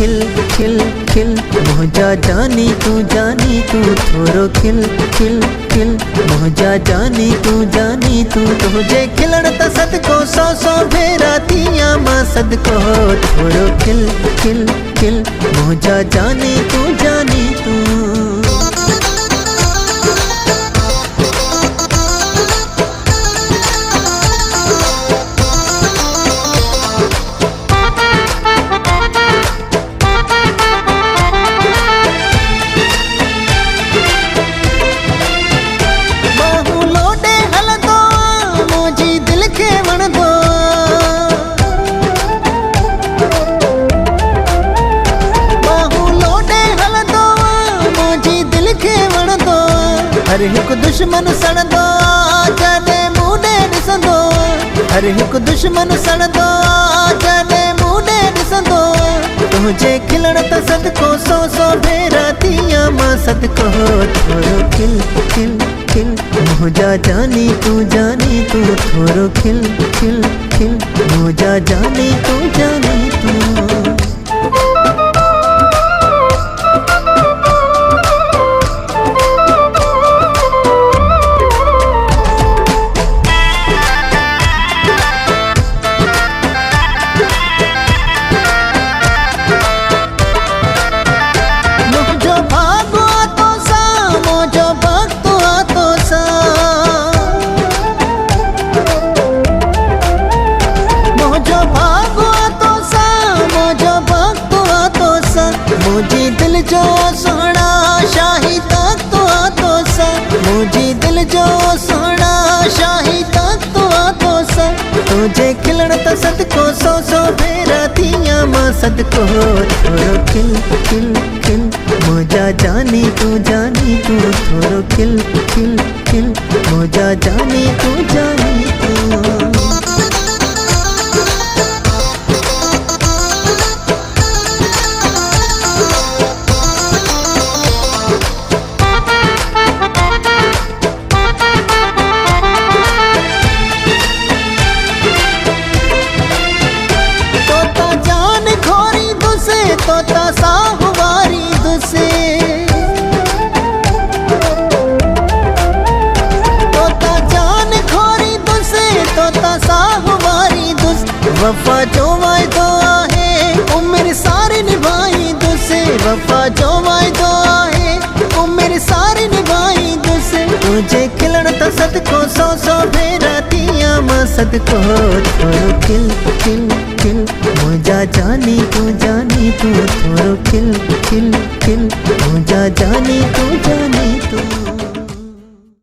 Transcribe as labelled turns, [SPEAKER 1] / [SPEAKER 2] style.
[SPEAKER 1] खिल खिल खिल मोजा जानी तू थोरो खिल खिल खिल मोजा जानी तू तुझे खिलण त सदको सौ सौ भेरा थिया मां सदको थोरो खिल खिल खिल मोजा जानी तू हर हिक दुश्मन सड़दो जने मुंडे ॾिसंदो हर हिक दुश्मन सड़दो जने मुंडे ॾिसंदो तुझे खिलण त सदको सौ सौ भेरा थिया मां सदको थोरो खिल खिल खिल मोजा जानी तू थोरो खिल खिल खिल मोजा जानी तू मुझी दिल जो सोना शाही तक तो सा मुझी दिल जो सोना शाही तक तो सा तुझे खिलण त सदको सौ सौ भेरा थिया मां सदको थोरो खिल खिल खिल मोजा जानी तू थोरो खिल खिल खिल मोजा जानी तू तोता साहुवारी दुसे तोता जान खोरी दुसे तोता साहुवारी दुस वफा जो वायदो आहे उम्र सारी निभाई दुसे वफा जो वायदो आहे उम्र सारी निभाई दुसे तुझे खिलण त सदको सौ सौ भेरा थिया मां सदको थोरो खिल खिल खिल मोजा जानी तू थोरो खिल खिल खिल मोजा जानी तू